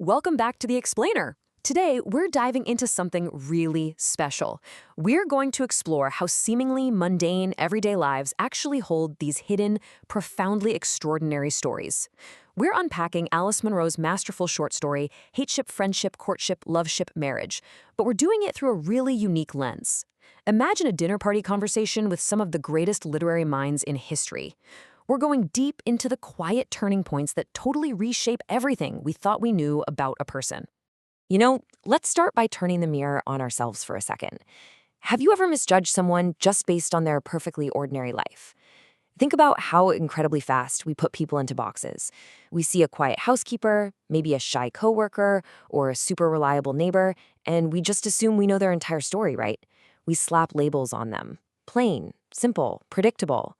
Welcome back to The Explainer. Today, we're diving into something really special. We're going to explore how seemingly mundane everyday lives actually hold these hidden, profoundly extraordinary stories. We're unpacking Alice Munro's masterful short story, Hateship, Friendship, Courtship, Loveship, Marriage, but we're doing it through a really unique lens. Imagine a dinner party conversation with some of the greatest literary minds in history. We're going deep into the quiet turning points that totally reshape everything we thought we knew about a person. Let's start by turning the mirror on ourselves for a second. Have you ever misjudged someone just based on their perfectly ordinary life? Think about how incredibly fast we put people into boxes. We see a quiet housekeeper, maybe a shy coworker, or a super reliable neighbor, and we just assume we know their entire story, right? We slap labels on them. Plain, simple, predictable.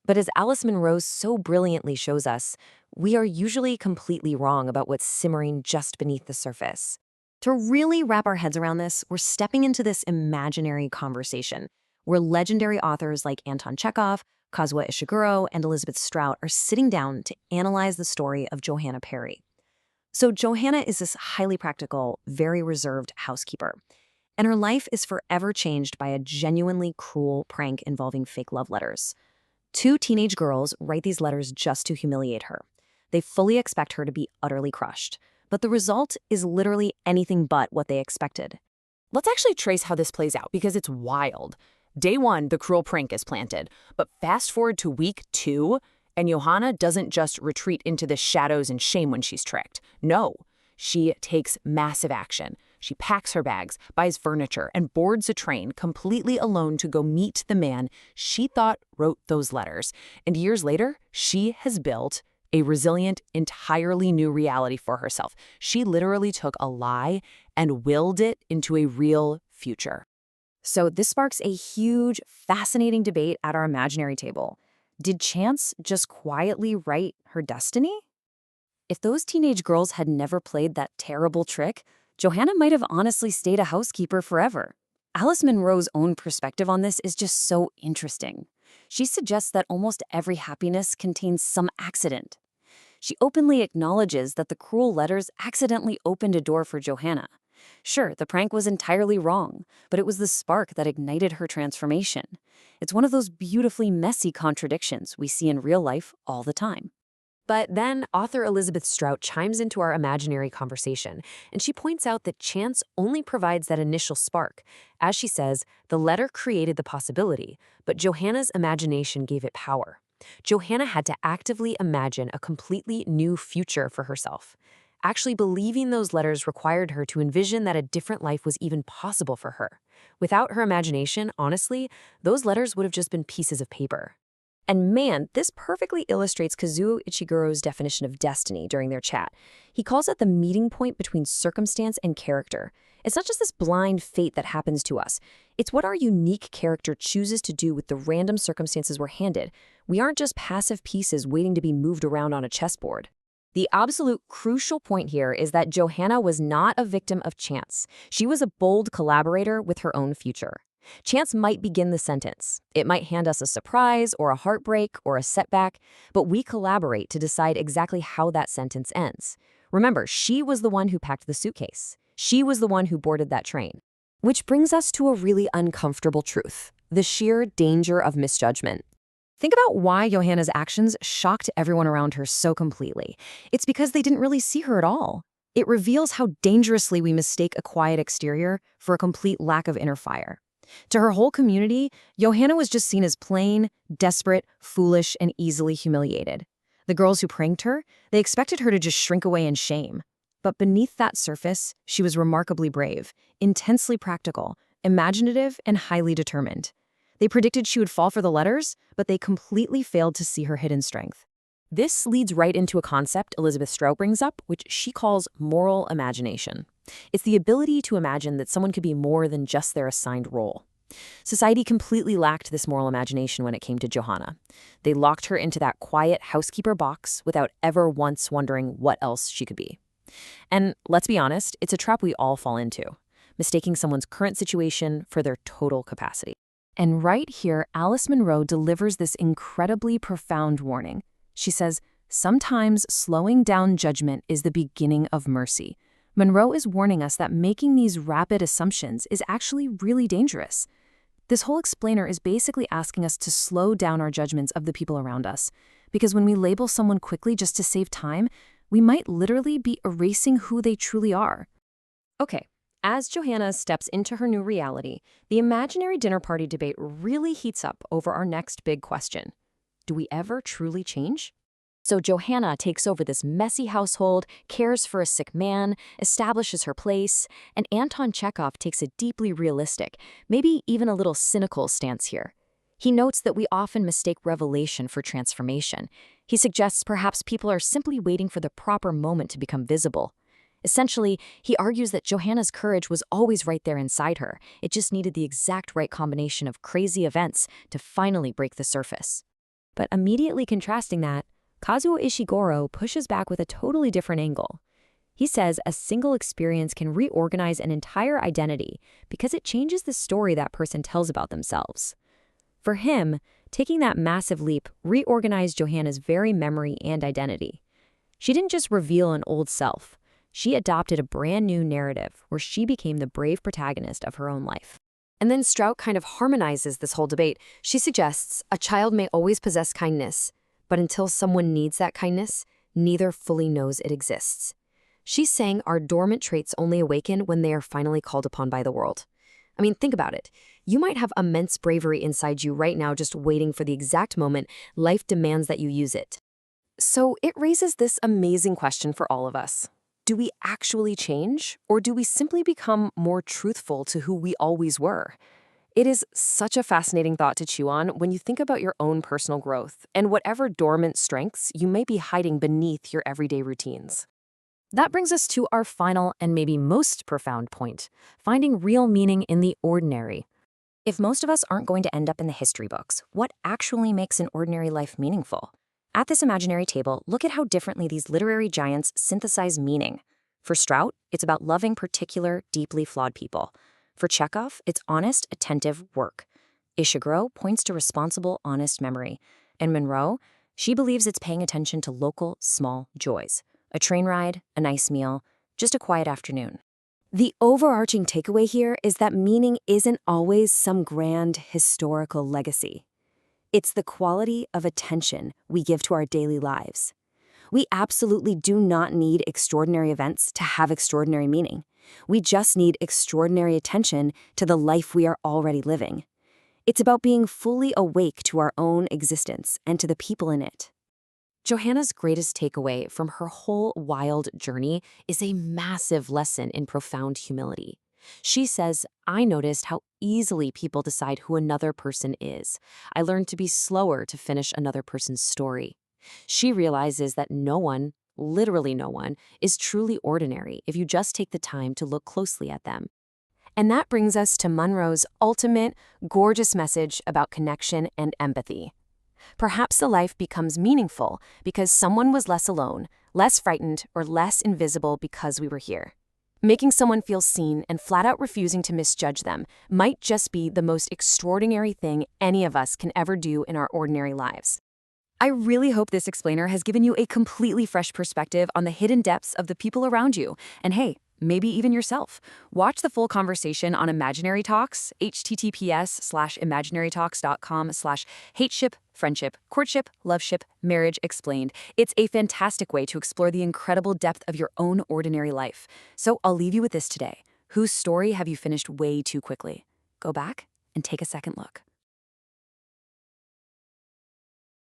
But as Alice Munro so brilliantly shows us, we are usually completely wrong about what's simmering just beneath the surface. To really wrap our heads around this, we're stepping into this imaginary conversation, where legendary authors like Anton Chekhov, Kazuo Ishiguro, and Elizabeth Strout are sitting down to analyze the story of Johanna Parry. So Johanna is this highly practical, very reserved housekeeper, and her life is forever changed by a genuinely cruel prank involving fake love letters. Two teenage girls write these letters just to humiliate her. They fully expect her to be utterly crushed, but the result is literally anything but what they expected. Let's actually trace how this plays out because it's wild. Day 1, the cruel prank is planted, but fast forward to week 2, and Johanna doesn't just retreat into the shadows and shame when she's tricked. No, she takes massive action. She packs her bags, buys furniture, and boards a train completely alone to go meet the man she thought wrote those letters. And years later, she has built a resilient, entirely new reality for herself. She literally took a lie and willed it into a real future. So this sparks a huge, fascinating debate at our imaginary table. Did chance just quietly write her destiny? If those teenage girls had never played that terrible trick, Johanna might have honestly stayed a housekeeper forever. Alice Munro's own perspective on this is just so interesting. She suggests that almost every happiness contains some accident. She openly acknowledges that the cruel letters accidentally opened a door for Johanna. Sure, the prank was entirely wrong, but it was the spark that ignited her transformation. It's one of those beautifully messy contradictions we see in real life all the time. But then author Elizabeth Strout chimes into our imaginary conversation, and she points out that chance only provides that initial spark. As she says, the letter created the possibility, but Johanna's imagination gave it power. Johanna had to actively imagine a completely new future for herself. Actually believing those letters required her to envision that a different life was even possible for her. Without her imagination, honestly, those letters would have just been pieces of paper. And man, this perfectly illustrates Kazuo Ishiguro's definition of destiny during their chat. He calls it the meeting point between circumstance and character. It's not just this blind fate that happens to us. It's what our unique character chooses to do with the random circumstances we're handed. We aren't just passive pieces waiting to be moved around on a chessboard. The absolute crucial point here is that Johanna was not a victim of chance. She was a bold collaborator with her own future. Chance might begin the sentence. It might hand us a surprise or a heartbreak or a setback, but we collaborate to decide exactly how that sentence ends. Remember, she was the one who packed the suitcase. She was the one who boarded that train. Which brings us to a really uncomfortable truth: the sheer danger of misjudgment. Think about why Johanna's actions shocked everyone around her so completely. It's because they didn't really see her at all. It reveals how dangerously we mistake a quiet exterior for a complete lack of inner fire. To her whole community, Johanna was just seen as plain, desperate, foolish, and easily humiliated. The girls who pranked her, they expected her to just shrink away in shame. But beneath that surface, she was remarkably brave, intensely practical, imaginative, and highly determined. They predicted she would fall for the letters, but they completely failed to see her hidden strength. This leads right into a concept Elizabeth Strout brings up, which she calls moral imagination. It's the ability to imagine that someone could be more than just their assigned role. Society completely lacked this moral imagination when it came to Johanna. They locked her into that quiet housekeeper box without ever once wondering what else she could be. And let's be honest, it's a trap we all fall into, mistaking someone's current situation for their total capacity. And right here, Alice Munro delivers this incredibly profound warning. She says, Sometimes slowing down judgment is the beginning of mercy. Munro is warning us that making these rapid assumptions is actually really dangerous. This whole explainer is basically asking us to slow down our judgments of the people around us, because when we label someone quickly just to save time, we might literally be erasing who they truly are. Okay, as Johanna steps into her new reality, the imaginary dinner party debate really heats up over our next big question. Do we ever truly change? So Johanna takes over this messy household, cares for a sick man, establishes her place, and Anton Chekhov takes a deeply realistic, maybe even a little cynical stance here. He notes that we often mistake revelation for transformation. He suggests perhaps people are simply waiting for the proper moment to become visible. Essentially, he argues that Johanna's courage was always right there inside her. It just needed the exact right combination of crazy events to finally break the surface. But immediately contrasting that, Kazuo Ishiguro pushes back with a totally different angle. He says a single experience can reorganize an entire identity because it changes the story that person tells about themselves. For him, taking that massive leap reorganized Johanna's very memory and identity. She didn't just reveal an old self. She adopted a brand new narrative where she became the brave protagonist of her own life. And then Strout kind of harmonizes this whole debate. She suggests a child may always possess kindness, but until someone needs that kindness, neither fully knows it exists. She's saying our dormant traits only awaken when they are finally called upon by the world. I mean, think about it. You might have immense bravery inside you right now just waiting for the exact moment life demands that you use it. So it raises this amazing question for all of us. Do we actually change, or do we simply become more truthful to who we always were? It is such a fascinating thought to chew on when you think about your own personal growth and whatever dormant strengths you may be hiding beneath your everyday routines. That brings us to our final and maybe most profound point, finding real meaning in the ordinary. If most of us aren't going to end up in the history books, what actually makes an ordinary life meaningful? At this imaginary table, look at how differently these literary giants synthesize meaning. For Strout, it's about loving particular, deeply flawed people. For Chekhov, it's honest, attentive work. Ishiguro points to responsible, honest memory. And Munro, she believes it's paying attention to local, small joys. A train ride, a nice meal, just a quiet afternoon. The overarching takeaway here is that meaning isn't always some grand historical legacy. It's the quality of attention we give to our daily lives. We absolutely do not need extraordinary events to have extraordinary meaning. We just need extraordinary attention to the life we are already living. It's about being fully awake to our own existence and to the people in it. Johanna's greatest takeaway from her whole wild journey is a massive lesson in profound humility. She says, I noticed how easily people decide who another person is. I learned to be slower to finish another person's story. She realizes that no one, literally no one, is truly ordinary if you just take the time to look closely at them. And that brings us to Munro's ultimate, gorgeous message about connection and empathy. Perhaps the life becomes meaningful because someone was less alone, less frightened, or less invisible because we were here. Making someone feel seen and flat out refusing to misjudge them might just be the most extraordinary thing any of us can ever do in our ordinary lives. I really hope this explainer has given you a completely fresh perspective on the hidden depths of the people around you. And hey, maybe even yourself. Watch the full conversation on Imaginary Talks, https:/imaginarytalks.com/hateship, friendship, courtship, loveship, marriage explained. It's a fantastic way to explore the incredible depth of your own ordinary life. So I'll leave you with this today. Whose story have you finished way too quickly? Go back and take a second look.